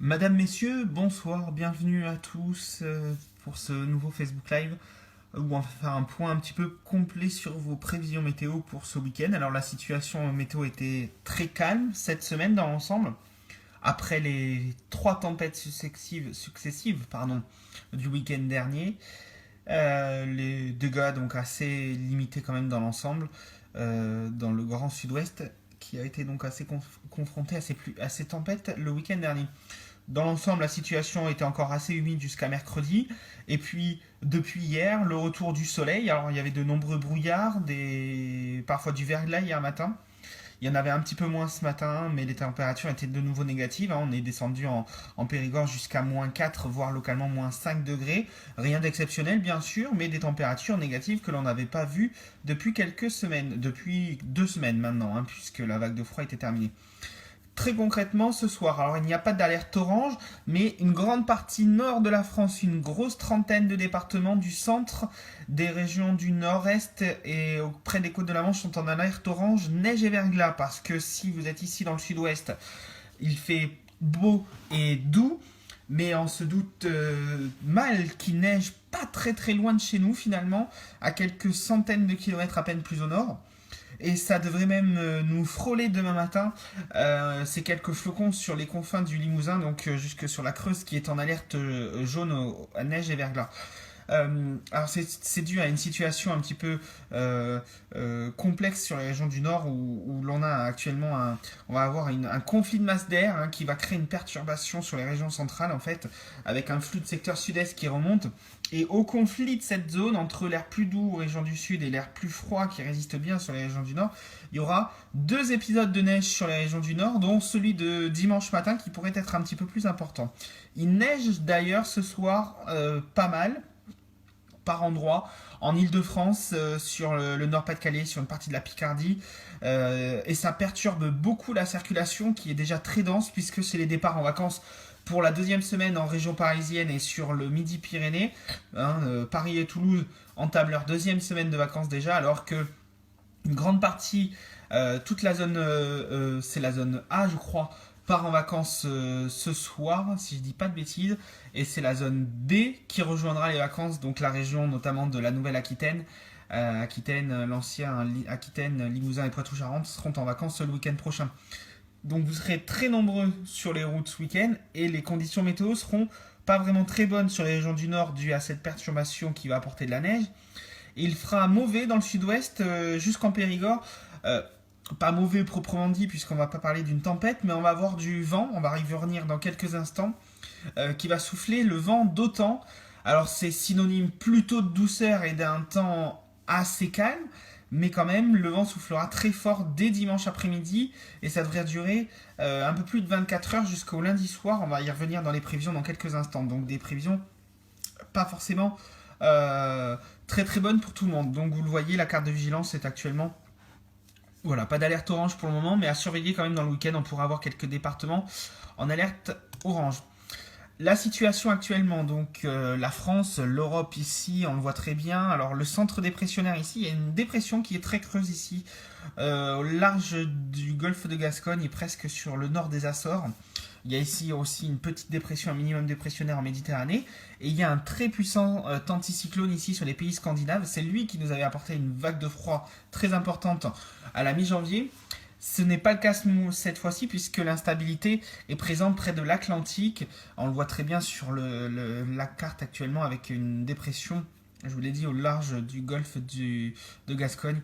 Madame, Messieurs, bonsoir, bienvenue à tous pour ce nouveau Facebook Live où on va faire un point un petit peu complet sur vos prévisions météo pour ce week-end. Alors la situation météo était très calme cette semaine dans l'ensemble, après les trois tempêtes successives du week-end dernier. Les dégâts donc assez limités quand même dans l'ensemble, dans le grand sud-ouest qui a été donc assez confronté à ces tempêtes le week-end dernier. Dans l'ensemble, la situation était encore assez humide jusqu'à mercredi. Et puis, depuis hier, le retour du soleil. Alors, il y avait de nombreux brouillards, parfois du verglas hier matin. Il y en avait un petit peu moins ce matin, mais les températures étaient de nouveau négatives. On est descendu en Périgord jusqu'à moins 4, voire localement moins 5 degrés. Rien d'exceptionnel, bien sûr, mais des températures négatives que l'on n'avait pas vues depuis quelques semaines. Depuis 2 semaines maintenant, puisque la vague de froid était terminée. Très concrètement, ce soir, alors il n'y a pas d'alerte orange, mais une grande partie nord de la France, une grosse trentaine de départements du centre, des régions du nord-est et près des côtes de la Manche sont en alerte orange, neige et verglas, parce que si vous êtes ici dans le sud-ouest, il fait beau et doux, mais on se doute mal qu'il neige pas très très loin de chez nous finalement, à quelques centaines de kilomètres à peine plus au nord. Et ça devrait même nous frôler demain matin. C'est quelques flocons sur les confins du Limousin, donc jusque sur la Creuse qui est en alerte jaune à neige et verglas. Alors c'est dû à une situation un petit peu complexe sur les régions du nord où l'on a actuellement on va avoir un conflit de masse d'air qui va créer une perturbation sur les régions centrales en fait, avec un flux de secteur sud-est qui remonte. Et au conflit de cette zone entre l'air plus doux aux régions du sud et l'air plus froid qui résiste bien sur les régions du nord, il y aura 2 épisodes de neige sur les régions du nord, dont celui de dimanche matin qui pourrait être un petit peu plus important. Il neige d'ailleurs ce soir pas mal, par endroits, en Île-de-France, sur le Nord-Pas-de-Calais, sur une partie de la Picardie, et ça perturbe beaucoup la circulation qui est déjà très dense puisque c'est les départs en vacances pour la 2e semaine en région parisienne et sur le Midi-Pyrénées. Paris et Toulouse entament leur 2e semaine de vacances déjà, alors que une grande partie, toute la zone, c'est la zone A je crois, part en vacances ce soir, si je dis pas de bêtises, et c'est la zone B qui rejoindra les vacances, donc la région notamment de la Nouvelle-Aquitaine, l'ancien Aquitaine, Limousin et Poitou-Charentes seront en vacances le week-end prochain. Donc vous serez très nombreux sur les routes ce week-end et les conditions météo seront pas vraiment très bonnes sur les régions du nord dû à cette perturbation qui va apporter de la neige. Et il fera mauvais dans le sud-ouest jusqu'en Périgord. Pas mauvais proprement dit puisqu'on va pas parler d'une tempête, mais on va avoir du vent, on va y revenir dans quelques instants, qui va souffler le vent d'autant. Alors c'est synonyme plutôt de douceur et d'un temps assez calme, mais quand même le vent soufflera très fort dès dimanche après-midi et ça devrait durer un peu plus de 24 heures jusqu'au lundi soir. On va y revenir dans les prévisions dans quelques instants, donc des prévisions pas forcément très très bonnes pour tout le monde. Donc vous le voyez, la carte de vigilance est actuellement... Voilà, pas d'alerte orange pour le moment, mais à surveiller quand même dans le week-end, on pourra avoir quelques départements en alerte orange. La situation actuellement, donc la France, l'Europe ici, on le voit très bien. Alors le centre dépressionnaire ici, il y a une dépression qui est très creuse ici, au large du golfe de Gascogne et presque sur le nord des Açores. Il y a ici aussi une petite dépression, un minimum dépressionnaire en Méditerranée. Et il y a un très puissant anticyclone ici sur les pays scandinaves. C'est lui qui nous avait apporté une vague de froid très importante à la mi-janvier. Ce n'est pas le cas cette fois-ci puisque l'instabilité est présente près de l'Atlantique. On le voit très bien sur la carte actuellement avec une dépression, je vous l'ai dit, au large du golfe de Gascogne,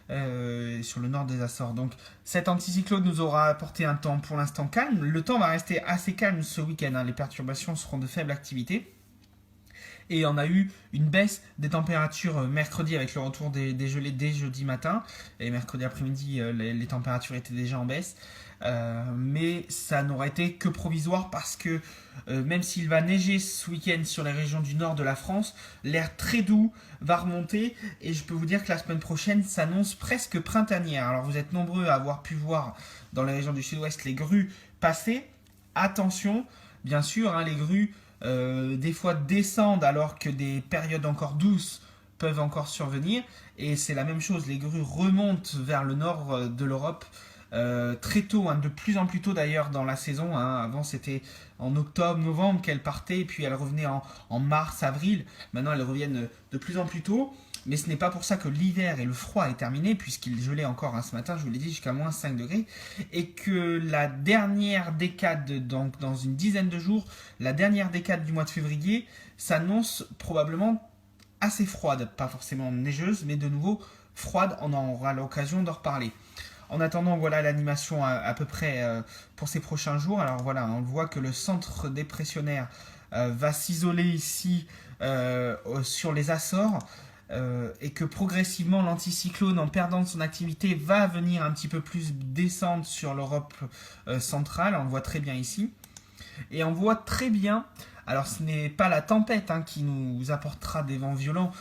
sur le nord des Açores. Donc cet anticyclone nous aura apporté un temps pour l'instant calme. Le temps va rester assez calme ce week-end. Les perturbations seront de faible activité. Et on a eu une baisse des températures mercredi avec le retour des gelées dès jeudi matin. Et mercredi après-midi, les températures étaient déjà en baisse. Mais ça n'aura été que provisoire parce que même s'il va neiger ce week-end sur les régions du nord de la France, l'air très doux va remonter et je peux vous dire que la semaine prochaine s'annonce presque printanière. Alors vous êtes nombreux à avoir pu voir dans les régions du sud-ouest les grues passer. Attention, bien sûr, les grues des fois descendent alors que des périodes encore douces peuvent encore survenir et c'est la même chose, les grues remontent vers le nord de l'Europe très tôt, de plus en plus tôt d'ailleurs dans la saison. Avant c'était en octobre, novembre qu'elles partaient, et puis elles revenaient en mars, avril. Maintenant elles reviennent de plus en plus tôt. Mais ce n'est pas pour ça que l'hiver et le froid est terminé, puisqu'il gelait encore ce matin, je vous l'ai dit, jusqu'à moins 5 degrés. Et que la dernière décade, donc dans une dizaine de jours, la dernière décade du mois de février s'annonce probablement assez froide. Pas forcément neigeuse, mais de nouveau froide. On aura l'occasion d'en reparler. En attendant, voilà l'animation à peu près pour ces prochains jours. Alors voilà, on voit que le centre dépressionnaire va s'isoler ici sur les Açores. Et que progressivement l'anticyclone, en perdant de son activité, va venir un petit peu plus descendre sur l'Europe centrale. On le voit très bien ici. Et on voit très bien, alors ce n'est pas la tempête qui nous apportera des vents violents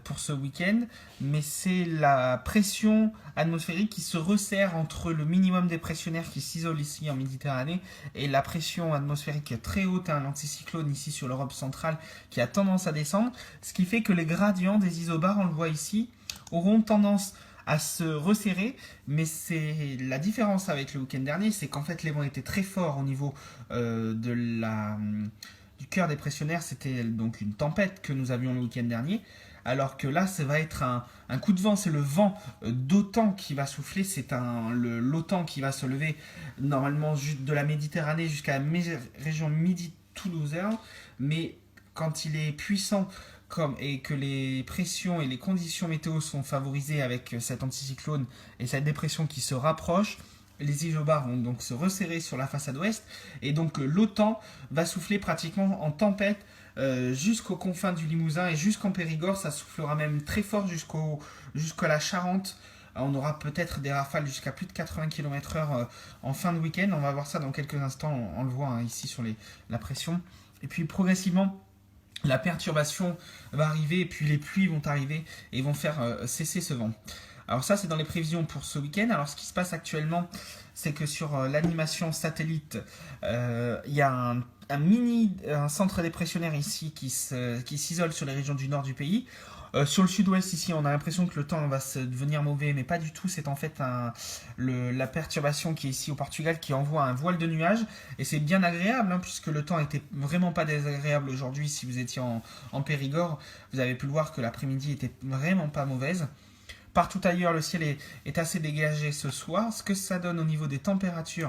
pour ce week-end, mais c'est la pression atmosphérique qui se resserre entre le minimum dépressionnaire qui s'isole ici en Méditerranée et la pression atmosphérique très haute, l'anticyclone ici sur l'Europe centrale qui a tendance à descendre, ce qui fait que les gradients des isobars, on le voit ici, auront tendance à se resserrer, mais c'est la différence avec le week-end dernier, c'est qu'en fait les vents étaient très forts au niveau du cœur dépressionnaire. C'était donc une tempête que nous avions le week-end dernier, alors que là ça va être un coup de vent, c'est le vent d'OTAN qui va souffler, c'est l'OTAN qui va se lever normalement de la Méditerranée jusqu'à la région midi-toulousaine, mais quand il est puissant et que les pressions et les conditions météo sont favorisées avec cet anticyclone et cette dépression qui se rapproche, les isobars vont donc se resserrer sur la façade ouest, et donc l'OTAN va souffler pratiquement en tempête jusqu'aux confins du Limousin et jusqu'en Périgord. Ça soufflera même très fort jusqu'à la Charente. On aura peut-être des rafales jusqu'à plus de 80 km/h en fin de week-end. On va voir ça dans quelques instants, on le voit ici sur la pression. Et puis progressivement, la perturbation va arriver, et puis les pluies vont arriver et vont faire cesser ce vent. Alors ça, c'est dans les prévisions pour ce week-end. Alors ce qui se passe actuellement, c'est que sur l'animation satellite, il y a un centre dépressionnaire ici qui s'isole sur les régions du nord du pays. Sur le sud-ouest ici, on a l'impression que le temps va devenir mauvais, mais pas du tout. C'est en fait la perturbation qui est ici au Portugal qui envoie un voile de nuages, et c'est bien agréable puisque le temps était vraiment pas désagréable aujourd'hui. Si vous étiez en Périgord, vous avez pu le voir que l'après-midi était vraiment pas mauvaise. Partout ailleurs, le ciel est assez dégagé ce soir. Ce que ça donne au niveau des températures,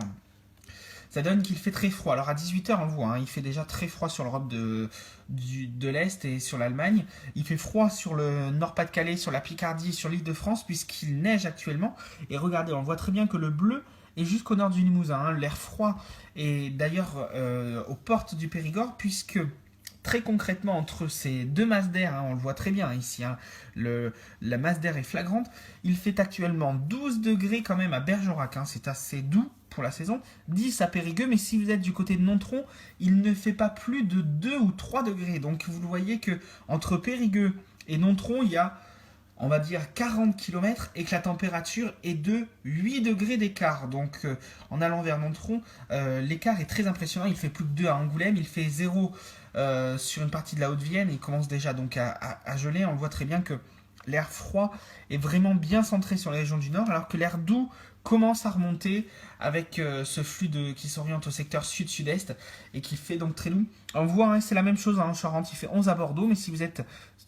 ça donne qu'il fait très froid. Alors à 18h, on le voit, il fait déjà très froid sur l'Europe de l'Est et sur l'Allemagne. Il fait froid sur le Nord-Pas-de-Calais, sur la Picardie, sur l'île de France, puisqu'il neige actuellement. Et regardez, on voit très bien que le bleu est jusqu'au nord du Limousin. L'air froid est d'ailleurs aux portes du Périgord, puisque très concrètement, entre ces deux masses d'air, on le voit très bien ici, la masse d'air est flagrante. Il fait actuellement 12 degrés quand même à Bergerac, c'est assez doux pour la saison, 10 à Périgueux, mais si vous êtes du côté de Nontron, il ne fait pas plus de 2 ou 3 degrés. Donc vous voyez que entre Périgueux et Nontron, il y a, on va dire, 40 km et que la température est de 8 degrés d'écart. Donc en allant vers Nontron, l'écart est très impressionnant. Il fait plus que 2 à Angoulême, il fait 0 sur une partie de la Haute-Vienne. Il commence déjà donc à geler. On voit très bien que l'air froid est vraiment bien centré sur les régions du nord, alors que l'air doux commence à remonter avec ce flux qui s'oriente au secteur sud-sud-est et qui fait donc très doux. On voit, c'est la même chose en Charente, il fait 11 à Bordeaux, mais si vous êtes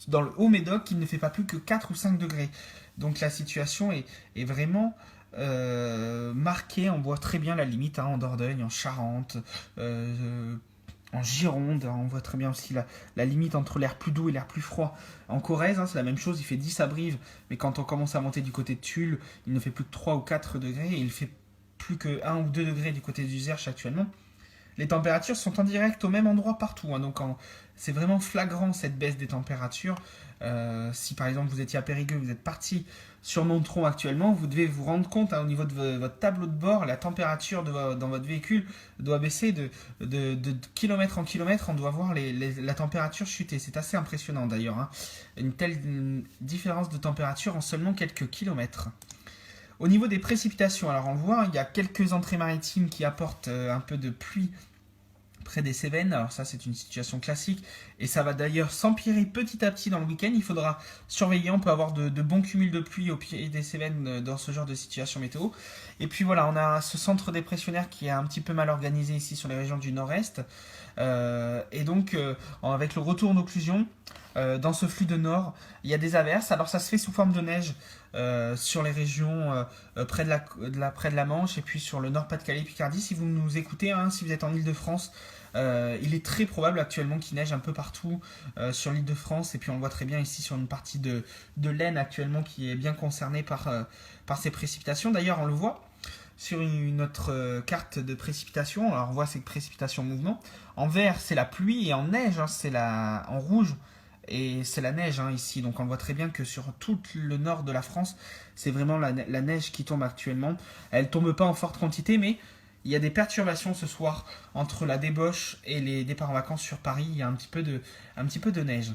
dans le Haut-Médoc, il ne fait pas plus que 4 ou 5 degrés. Donc la situation est vraiment marquée. On voit très bien la limite en Dordogne, en Charente, en Gironde. On voit très bien aussi la limite entre l'air plus doux et l'air plus froid. En Corrèze, c'est la même chose, il fait 10 à Brive, mais quand on commence à monter du côté de Tulle, il ne fait plus que 3 ou 4 degrés, et il fait plus que 1 ou 2 degrés du côté du Zerche actuellement. Les températures sont en direct au même endroit partout, donc c'est vraiment flagrant cette baisse des températures. Si par exemple vous étiez à Périgueux, vous êtes parti sur Nontron actuellement, vous devez vous rendre compte au niveau de votre tableau de bord, la température dans votre véhicule doit baisser de kilomètre en kilomètre. On doit voir la température chuter. C'est assez impressionnant d'ailleurs, une telle différence de température en seulement quelques kilomètres. Au niveau des précipitations, alors on voit, il y a quelques entrées maritimes qui apportent un peu de pluie près des Cévennes. Alors ça, c'est une situation classique et ça va d'ailleurs s'empirer petit à petit dans le week-end. Il faudra surveiller, on peut avoir de bons cumuls de pluie au pied des Cévennes dans ce genre de situation météo. Et puis voilà, on a ce centre dépressionnaire qui est un petit peu mal organisé ici sur les régions du nord-est. Et donc, avec le retour d'occlusion, dans ce flux de nord, il y a des averses. Alors ça se fait sous forme de neige sur les régions près de la Manche et puis sur le Nord-Pas-de-Calais, Picardie. Si vous nous écoutez, hein, si vous êtes en Île-de-France, il est très probable actuellement qu'il neige un peu partout sur l'Île-de-France. Et puis on le voit très bien ici sur une partie de l'Aisne actuellement qui est bien concernée par ces précipitations. D'ailleurs, on le voit sur une autre carte de précipitation. Alors on voit ces précipitations en mouvement. En vert, c'est la pluie et en neige, hein, en rouge. Et c'est la neige hein, ici, donc on voit très bien que sur tout le nord de la France, c'est vraiment la neige qui tombe actuellement. Elle tombe pas en forte quantité, mais il y a des perturbations ce soir entre la débauche et les départs en vacances sur Paris. Il y a un petit peu de neige.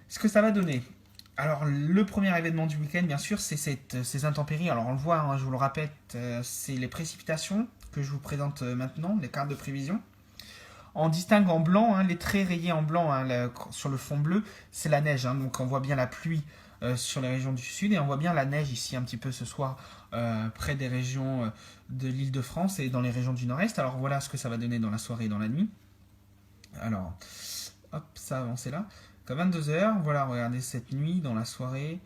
Ce que ça va donner. Alors le premier événement du week-end, bien sûr, c'est ces intempéries. Alors on le voit, hein, je vous le répète, c'est les précipitations que je vous présente maintenant, les cartes de prévision. On distingue en blanc, hein, les traits rayés en blanc hein, sur le fond bleu, c'est la neige. Hein, donc on voit bien la pluie sur les régions du sud et on voit bien la neige ici un petit peu ce soir près des régions de l'Île-de-France et dans les régions du nord-est. Alors voilà ce que ça va donner dans la soirée et dans la nuit. Alors, hop, ça avance là. À 22h, voilà, regardez cette nuit dans la soirée,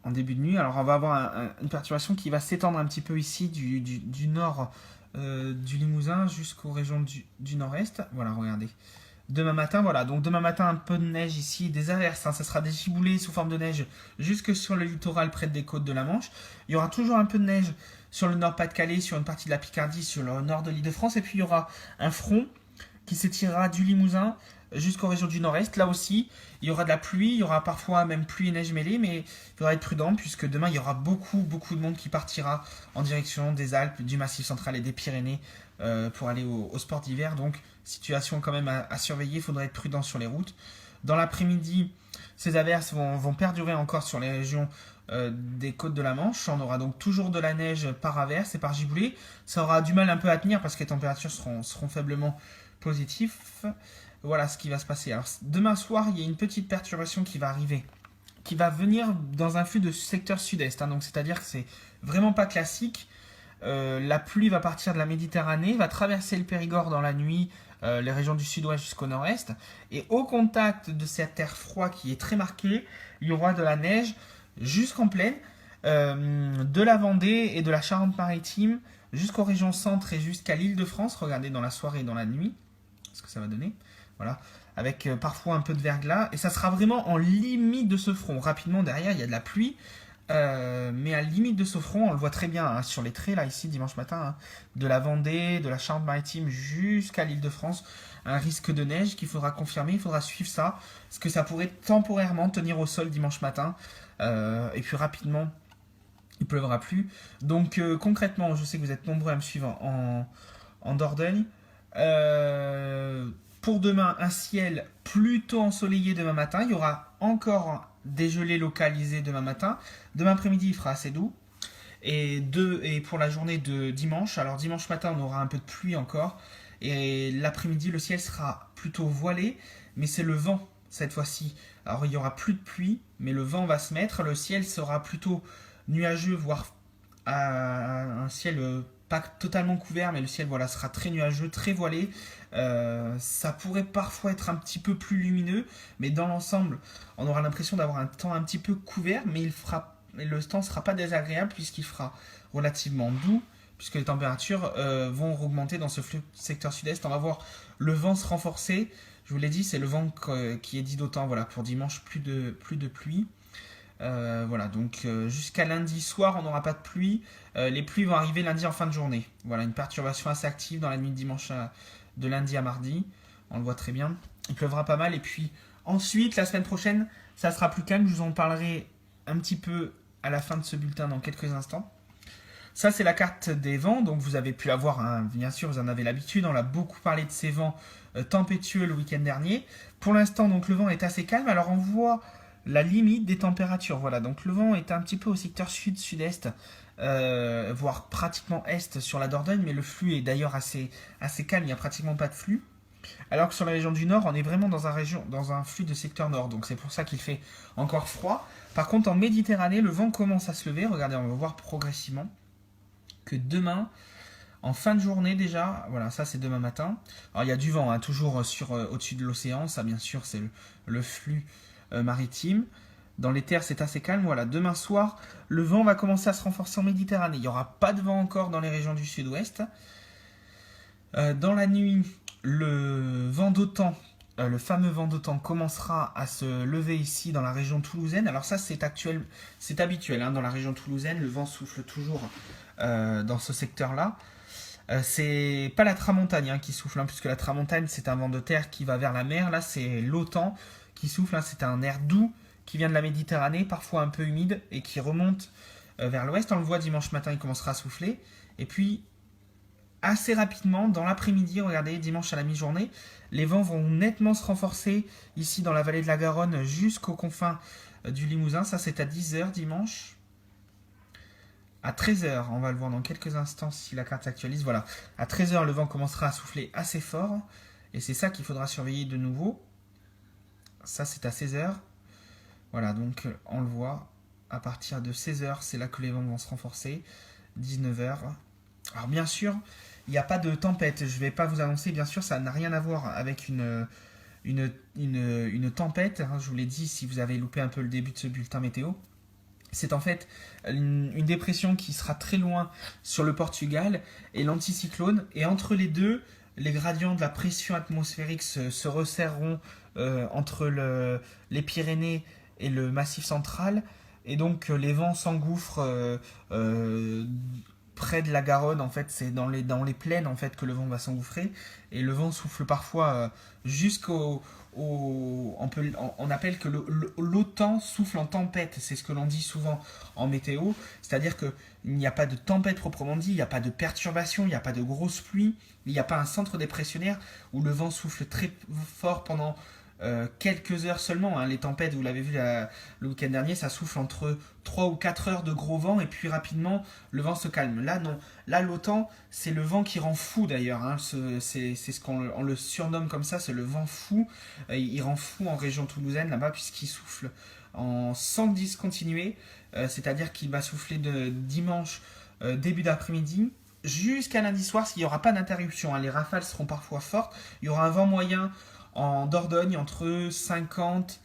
en début de nuit. Alors on va avoir une perturbation qui va s'étendre un petit peu ici du nord du Limousin jusqu'aux régions du nord-est. Voilà, regardez. Demain matin, voilà. Donc demain matin, un peu de neige ici, des averses. Hein, ça sera des giboulées sous forme de neige jusque sur le littoral près des côtes de la Manche. Il y aura toujours un peu de neige sur le nord-Pas-de-Calais, sur une partie de la Picardie, sur le nord de l'Île-de-France. Et puis il y aura un front qui s'étirera du Limousin jusqu'aux régions du nord-est. Là aussi, il y aura de la pluie, il y aura parfois même pluie et neige mêlée, mais il faudra être prudent puisque demain, il y aura beaucoup de monde qui partira en direction des Alpes, du Massif central et des Pyrénées pour aller au sport d'hiver. Donc, situation quand même à surveiller, il faudra être prudent sur les routes. Dans l'après-midi, ces averses vont perdurer encore sur les régions des côtes de la Manche. On aura donc toujours de la neige par averse et par giboulée. Ça aura du mal un peu à tenir parce que les températures seront faiblement positives. Voilà ce qui va se passer. Alors, demain soir, il y a une petite perturbation qui va arriver, qui va venir dans un flux de secteur sud-est. Hein, donc, c'est-à-dire que c'est vraiment pas classique. La pluie va partir de la Méditerranée, va traverser le Périgord dans la nuit, les régions du sud-ouest jusqu'au nord-est. Et au contact de cet air froid qui est très marqué, il y aura de la neige jusqu'en plaine, de la Vendée et de la Charente-Maritime jusqu'aux régions centre et jusqu'à l'Île-de-France. Regardez dans la soirée et dans la nuit ce que ça va donner. Voilà, avec parfois un peu de verglas. Et ça sera vraiment en limite de ce front. Rapidement, derrière, il y a de la pluie. Mais à la limite de ce front, on le voit très bien hein, sur les traits, là, ici, dimanche matin, hein, de la Vendée, de la Charente-Maritime jusqu'à l'Île-de-France. Un risque de neige qu'il faudra confirmer, il faudra suivre ça. Parce que ça pourrait temporairement tenir au sol dimanche matin. Et puis rapidement, il pleuvra plus. Donc concrètement, je sais que vous êtes nombreux à me suivre en Dordogne. Pour demain, un ciel plutôt ensoleillé demain matin. Il y aura encore des gelées localisées demain matin. Demain après-midi, il fera assez doux. Et pour la journée de dimanche, alors dimanche matin, on aura un peu de pluie encore. Et l'après-midi, le ciel sera plutôt voilé. Mais c'est le vent cette fois-ci. Alors il n'y aura plus de pluie, mais le vent va se mettre. Le ciel sera plutôt nuageux, voire un ciel pas totalement couvert, mais le ciel voilà, sera très nuageux, très voilé. Ça pourrait parfois être un petit peu plus lumineux, mais dans l'ensemble, on aura l'impression d'avoir un temps un petit peu couvert, mais le temps ne sera pas désagréable puisqu'il fera relativement doux, puisque les températures vont augmenter dans ce secteur sud-est. On va voir le vent se renforcer. Je vous l'ai dit, c'est le vent qui est dit d'autant. Voilà, pour dimanche, plus de pluie. Voilà, donc jusqu'à lundi soir, on n'aura pas de pluie. Les pluies vont arriver lundi en fin de journée. Voilà, une perturbation assez active dans la nuit de dimanche de lundi à mardi. On le voit très bien. Il pleuvra pas mal. Et puis ensuite, la semaine prochaine, ça sera plus calme. Je vous en parlerai un petit peu à la fin de ce bulletin dans quelques instants. Ça, c'est la carte des vents. Donc vous avez pu la voir, hein, bien sûr, vous en avez l'habitude. On a beaucoup parlé de ces vents tempétueux le week-end dernier. Pour l'instant, donc le vent est assez calme. Alors on voit la limite des températures. Voilà, donc le vent est un petit peu au secteur sud-sud-est voire pratiquement est sur la Dordogne, mais le flux est d'ailleurs assez calme, il n'y a pratiquement pas de flux. Alors que sur la région du Nord, on est vraiment dans un flux de secteur Nord, donc c'est pour ça qu'il fait encore froid. Par contre, en Méditerranée, le vent commence à se lever. Regardez, on va voir progressivement que demain, en fin de journée déjà, voilà, ça c'est demain matin. Alors il y a du vent, hein, toujours au-dessus de l'océan, ça bien sûr c'est le flux maritime. Dans les terres c'est assez calme. Voilà, demain soir, le vent va commencer à se renforcer en Méditerranée. Il n'y aura pas de vent encore dans les régions du sud-ouest. Dans la nuit, le vent d'OTAN, le fameux vent d'OTAN commencera à se lever ici dans la région toulousaine. Alors ça c'est habituel, hein, dans la région toulousaine, le vent souffle toujours dans ce secteur-là. C'est pas la tramontagne, hein, qui souffle, hein, puisque la tramontagne c'est un vent de terre qui va vers la mer. Là c'est l'OTAN qui souffle, hein, c'est un air doux qui vient de la Méditerranée, parfois un peu humide, et qui remonte vers l'ouest. On le voit dimanche matin, il commencera à souffler. Et puis assez rapidement, dans l'après-midi, regardez, dimanche à la mi-journée, les vents vont nettement se renforcer ici dans la vallée de la Garonne jusqu'aux confins du Limousin. Ça c'est à 10h dimanche. À 13h, on va le voir dans quelques instants si la carte s'actualise. Voilà, à 13h, le vent commencera à souffler assez fort. Et c'est ça qu'il faudra surveiller de nouveau. Ça, c'est à 16h. Voilà, donc on le voit. À partir de 16h, c'est là que les vents vont se renforcer. 19h. Alors bien sûr, il n'y a pas de tempête. Je ne vais pas vous annoncer, bien sûr, ça n'a rien à voir avec une tempête. Je vous l'ai dit si vous avez loupé un peu le début de ce bulletin météo. C'est en fait une dépression qui sera très loin sur le Portugal et l'anticyclone. Et entre les deux, les gradients de la pression atmosphérique se resserreront entre les Pyrénées et le Massif central. Et donc les vents s'engouffrent près de la Garonne. En fait, c'est dans les plaines en fait, que le vent va s'engouffrer. Et le vent souffle parfois jusqu'au... on appelle que l'OTAN souffle en tempête, c'est ce que l'on dit souvent en météo, c'est-à-dire qu'il n'y a pas de tempête proprement dit, il n'y a pas de perturbation, il n'y a pas de grosse pluie, il n'y a pas un centre dépressionnaire où le vent souffle très fort pendant quelques heures seulement. Hein. Les tempêtes, vous l'avez vu le week-end dernier, ça souffle entre 3 ou 4 heures de gros vent et puis rapidement le vent se calme. Là non, là l'OTAN c'est le vent qui rend fou d'ailleurs, hein. C'est ce qu'on le surnomme comme ça, c'est le vent fou. Il rend fou en région toulousaine là-bas puisqu'il souffle en 110 continués, c'est-à-dire qu'il va souffler de dimanche début d'après-midi jusqu'à lundi soir s'il n'y aura pas d'interruption. Hein. Les rafales seront parfois fortes, il y aura un vent moyen en Dordogne entre 50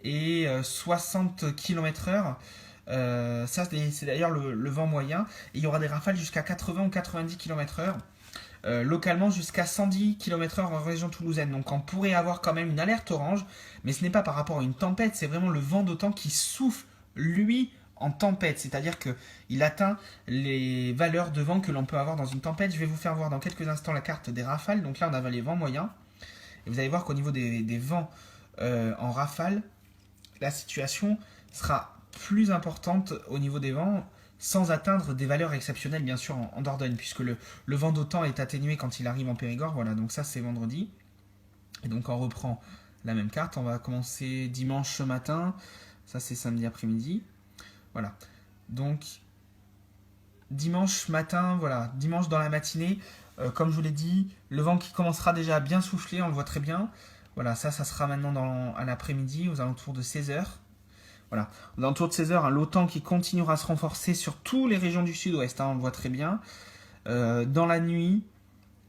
et 60 km/h. Ça, c'est d'ailleurs le vent moyen. Et il y aura des rafales jusqu'à 80 ou 90 km/h. Localement jusqu'à 110 km/h en région toulousaine. Donc on pourrait avoir quand même une alerte orange. Mais ce n'est pas par rapport à une tempête. C'est vraiment le vent d'OTAN qui souffle, lui, en tempête. C'est-à-dire qu'il atteint les valeurs de vent que l'on peut avoir dans une tempête. Je vais vous faire voir dans quelques instants la carte des rafales. Donc là, on a les vents moyens. Et vous allez voir qu'au niveau des vents en rafale, la situation sera plus importante au niveau des vents, sans atteindre des valeurs exceptionnelles, bien sûr, en Dordogne, puisque le vent d'OTAN est atténué quand il arrive en Périgord. Voilà, donc ça, c'est vendredi. Et donc, on reprend la même carte. On va commencer dimanche matin. Ça, c'est samedi après-midi. Voilà. Donc, dimanche matin, voilà, dimanche dans la matinée, comme je vous l'ai dit, le vent qui commencera déjà à bien souffler, on le voit très bien. Voilà, ça sera maintenant à l'après-midi, aux alentours de 16h. Voilà, aux alentours de 16h, hein, l'OTAN qui continuera à se renforcer sur toutes les régions du sud-ouest, hein, on le voit très bien. Dans la nuit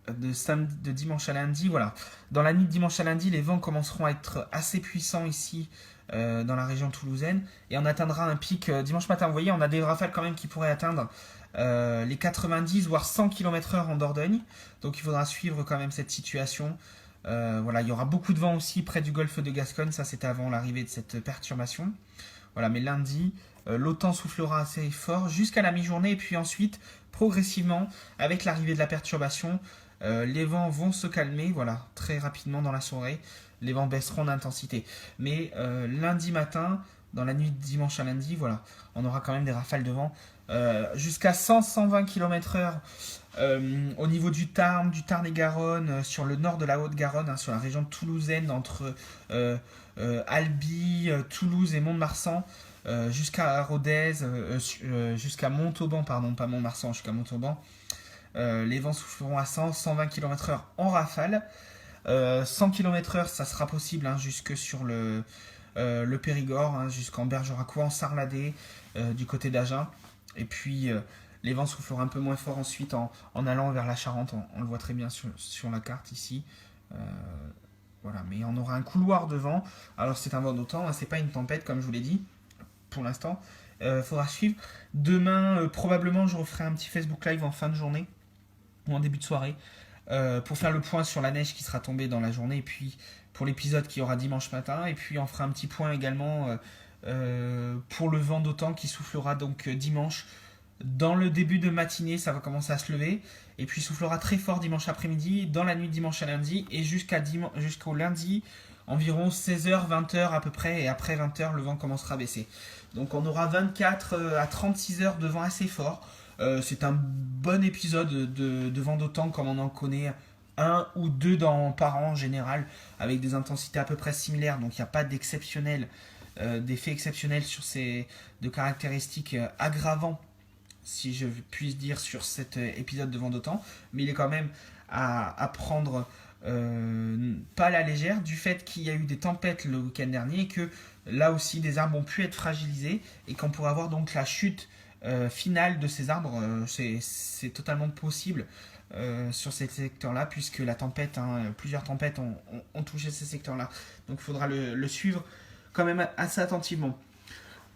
de dimanche à lundi, voilà. Dans la nuit de dimanche à lundi, les vents commenceront à être assez puissants ici, dans la région toulousaine. Et on atteindra un pic dimanche matin. Vous voyez, on a des rafales quand même qui pourraient atteindre les 90 voire 100 km/h en Dordogne. Donc il faudra suivre quand même cette situation. Voilà, il y aura beaucoup de vent aussi près du golfe de Gascogne. Ça, c'était avant l'arrivée de cette perturbation. Voilà, mais lundi, l'OTAN soufflera assez fort jusqu'à la mi-journée. Et puis ensuite, progressivement, avec l'arrivée de la perturbation, les vents vont se calmer. Voilà, très rapidement dans la soirée. Les vents baisseront d'intensité. Mais lundi matin, dans la nuit de dimanche à lundi, voilà, on aura quand même des rafales de vent jusqu'à 100-120 km/h au niveau du Tarn-et-Garonne, sur le nord de la Haute-Garonne, hein, sur la région toulousaine, entre Albi, Toulouse et Mont-de-Marsan. jusqu'à Rodez, jusqu'à Montauban, pardon, pas Mont-Marsan, jusqu'à Montauban. Les vents souffleront à 100-120 km/h en rafale. 100 km/h, ça sera possible jusque sur le Périgord, jusqu'en Bergeracois, en Sarladé, du côté d'Agen. Et puis les vents souffleront un peu moins fort ensuite en allant vers la Charente. On le voit très bien sur la carte ici. Euh, voilà, mais on aura un couloir de vent. Alors c'est un vent d'autant, c'est pas une tempête comme je vous l'ai dit pour l'instant. Faudra suivre. Demain, probablement, je referai un petit Facebook Live en fin de journée ou en début de soirée pour faire le point sur la neige qui sera tombée dans la journée et puis pour l'épisode qui aura dimanche matin. Et puis on fera un petit point également pour le vent d'autant qui soufflera donc dimanche. Dans le début de matinée, ça va commencer à se lever et puis soufflera très fort dimanche après-midi, dans la nuit de dimanche à lundi et jusqu'au lundi, environ 16h, 20h à peu près, et après 20h, le vent commencera à baisser. Donc on aura 24 à 36 heures de vent assez fort. C'est un bon épisode de vent d'autant comme on en connaît un ou deux par an en général, avec des intensités à peu près similaires, donc il n'y a pas d'effet exceptionnel sur de caractéristiques aggravants, si je puis dire, sur cet épisode de vent d'autant, mais il est quand même à prendre pas à la légère, du fait qu'il y a eu des tempêtes le week-end dernier et que là aussi des arbres ont pu être fragilisés et qu'on pourrait avoir donc la chute finale de ces arbres. C'est totalement possible sur ces secteurs-là, puisque la tempête, plusieurs tempêtes ont touché ces secteurs-là. Donc il faudra le suivre quand même assez attentivement.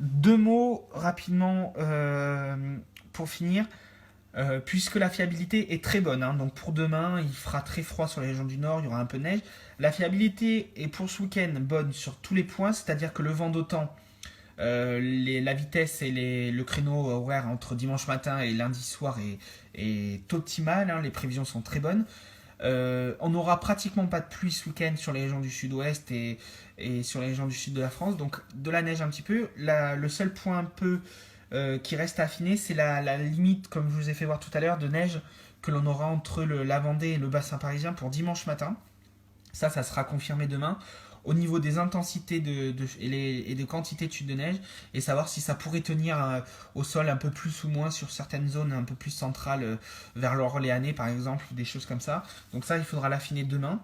Deux mots rapidement pour finir. Puisque la fiabilité est très bonne, donc pour demain il fera très froid sur les régions du nord, il y aura un peu de neige. La fiabilité est pour ce week-end bonne sur tous les points, c'est-à-dire que le vent d'autant, la vitesse et le créneau horaire entre dimanche matin et lundi soir est optimal, les prévisions sont très bonnes. On n'aura pratiquement pas de pluie ce week-end sur les régions du sud-ouest et sur les régions du sud de la France, donc de la neige un petit peu. Le seul point un peu qui reste à affiner, c'est la limite, comme je vous ai fait voir tout à l'heure, de neige que l'on aura entre la Vendée et le bassin parisien pour dimanche matin. Ça sera confirmé demain au niveau des intensités et des quantités de chute de neige, et savoir si ça pourrait tenir au sol un peu plus ou moins sur certaines zones un peu plus centrales, vers l'Orléanais par exemple, des choses comme ça. Donc ça, il faudra l'affiner demain.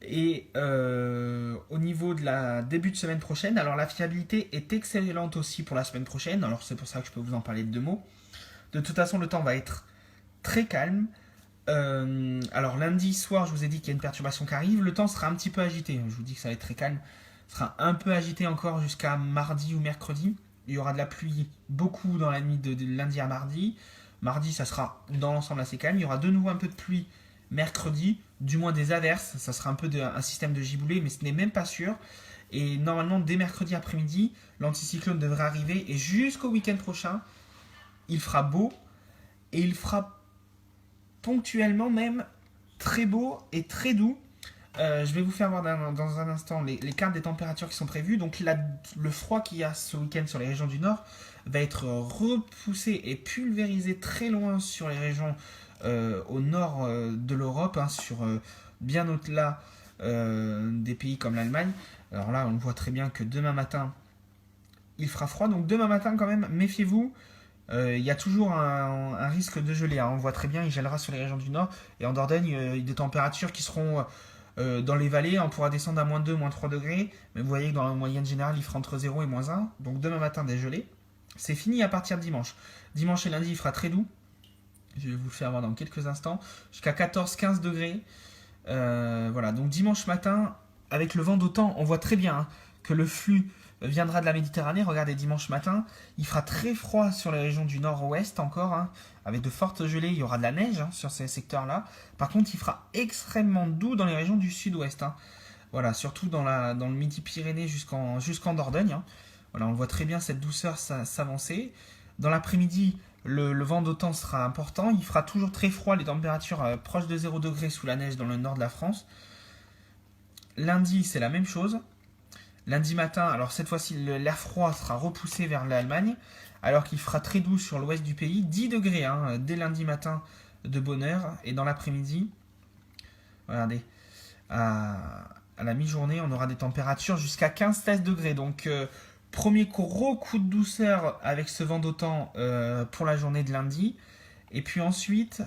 Et au niveau de la début de semaine prochaine, alors la fiabilité est excellente aussi pour la semaine prochaine, alors c'est pour ça que je peux vous en parler de deux mots. De toute façon, le temps va être très calme. Alors lundi soir, je vous ai dit qu'il y a une perturbation qui arrive, le temps sera un petit peu agité, je vous dis que ça va être très calme, sera un peu agité encore jusqu'à mardi ou mercredi. Il y aura de la pluie beaucoup dans la nuit de lundi à mardi. Mardi, ça sera dans l'ensemble assez calme. Il y aura de nouveau un peu de pluie mercredi, du moins des averses, ça sera un peu un système de giboulée, mais ce n'est même pas sûr. Et normalement, dès mercredi après-midi, l'anticyclone devrait arriver et jusqu'au week-end prochain, il fera beau et il fera ponctuellement même très beau et très doux. Je vais vous faire voir dans un instant les cartes des températures qui sont prévues. Donc le froid qu'il y a ce week-end sur les régions du nord va être repoussé et pulvérisé très loin sur les régions au nord de l'Europe, sur bien au-delà des pays comme l'Allemagne. Alors là, on voit très bien que demain matin, il fera froid. Donc demain matin, quand même, méfiez-vous. Il y a toujours un risque de gelée. On voit très bien, il gèlera sur les régions du nord. Et en Dordogne, il y a des températures qui seront dans les vallées. On pourra descendre à moins 2, moins 3 degrés. Mais vous voyez que dans la moyenne générale, il fera entre 0 et moins 1. Donc demain matin, des gelées. C'est fini à partir de dimanche. Dimanche et lundi, il fera très doux. Je vais vous le faire voir dans quelques instants. Jusqu'à 14-15 degrés. Voilà, donc dimanche matin, avec le vent d'autant, on voit très bien que le flux viendra de la Méditerranée. Regardez, dimanche matin, il fera très froid sur les régions du nord-ouest encore, avec de fortes gelées. Il y aura de la neige sur ces secteurs-là. Par contre, il fera extrêmement doux dans les régions du sud-ouest. Voilà, surtout dans le Midi-Pyrénées jusqu'en Dordogne. Voilà, on voit très bien cette douceur s'avancer. Dans l'après-midi, le vent d'autant sera important. Il fera toujours très froid, les températures proches de 0 degré sous la neige dans le nord de la France. Lundi, c'est la même chose. Lundi matin, alors cette fois-ci, l'air froid sera repoussé vers l'Allemagne, alors qu'il fera très doux sur l'ouest du pays. 10 degrés dès lundi matin de bonne heure. Et dans l'après-midi, regardez, à la mi-journée, on aura des températures jusqu'à 15-16 degrés. Donc Premier gros coup de douceur avec ce vent d'autant pour la journée de lundi. Et puis ensuite,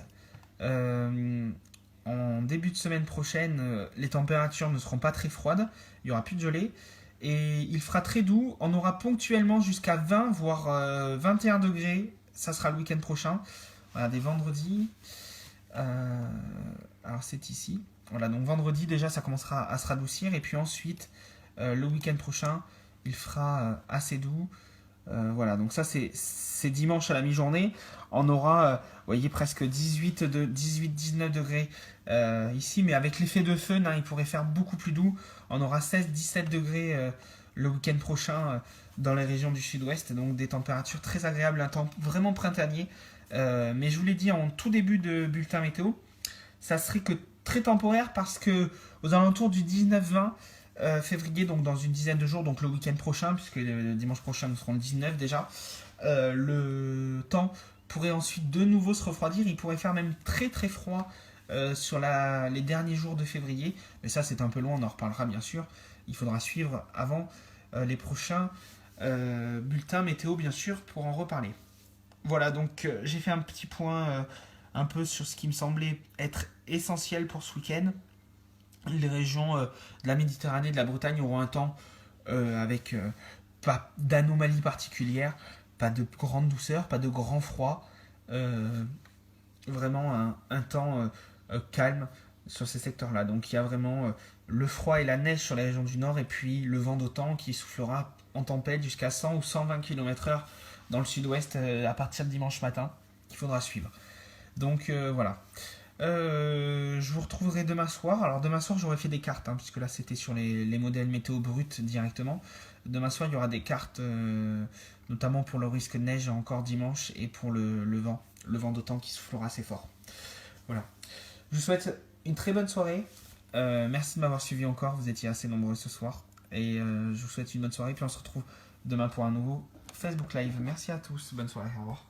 en début de semaine prochaine, les températures ne seront pas très froides. Il n'y aura plus de gelée. Et il fera très doux. On aura ponctuellement jusqu'à 20, voire 21 degrés. Ça sera le week-end prochain. Voilà, des vendredis. Alors c'est ici. Voilà, donc vendredi déjà ça commencera à se radoucir. Et puis ensuite, le week-end prochain, il fera assez doux. Voilà, donc ça c'est dimanche à la mi-journée. On aura, vous voyez, presque 18-19 degrés ici, mais avec l'effet de feu, il pourrait faire beaucoup plus doux. On aura 16-17 degrés le week-end prochain dans les régions du sud-ouest, donc des températures très agréables, un temps vraiment printanier. Mais je vous l'ai dit en tout début de bulletin météo, ça serait que très temporaire parce que aux alentours du 19-20 février, donc dans une dizaine de jours, donc le week-end prochain, puisque le dimanche prochain nous serons le 19 déjà, le temps pourrait ensuite de nouveau se refroidir. Il pourrait faire même très très froid sur les derniers jours de février, mais ça c'est un peu loin, on en reparlera bien sûr. Il faudra suivre avant les prochains bulletins météo bien sûr pour en reparler. Voilà, donc j'ai fait un petit point un peu sur ce qui me semblait être essentiel pour ce week-end. Les régions de la Méditerranée, de la Bretagne auront un temps avec pas d'anomalie particulière, pas de grande douceur, pas de grand froid. Vraiment un temps calme sur ces secteurs-là. Donc il y a vraiment le froid et la neige sur les régions du nord et puis le vent d'autant qui soufflera en tempête jusqu'à 100 ou 120 km/h dans le sud-ouest à partir de dimanche matin qu'il faudra suivre. Donc voilà. Je vous retrouverai demain soir. Alors demain soir j'aurai fait des cartes, puisque là c'était sur les modèles météo bruts directement. Demain soir il y aura des cartes, notamment pour le risque de neige encore dimanche et pour le vent d'autant qui soufflera assez fort. Voilà. Je vous souhaite une très bonne soirée. Merci de m'avoir suivi encore, vous étiez assez nombreux ce soir. Et je vous souhaite une bonne soirée, puis on se retrouve demain pour un nouveau Facebook Live. Merci à tous, bonne soirée, au revoir.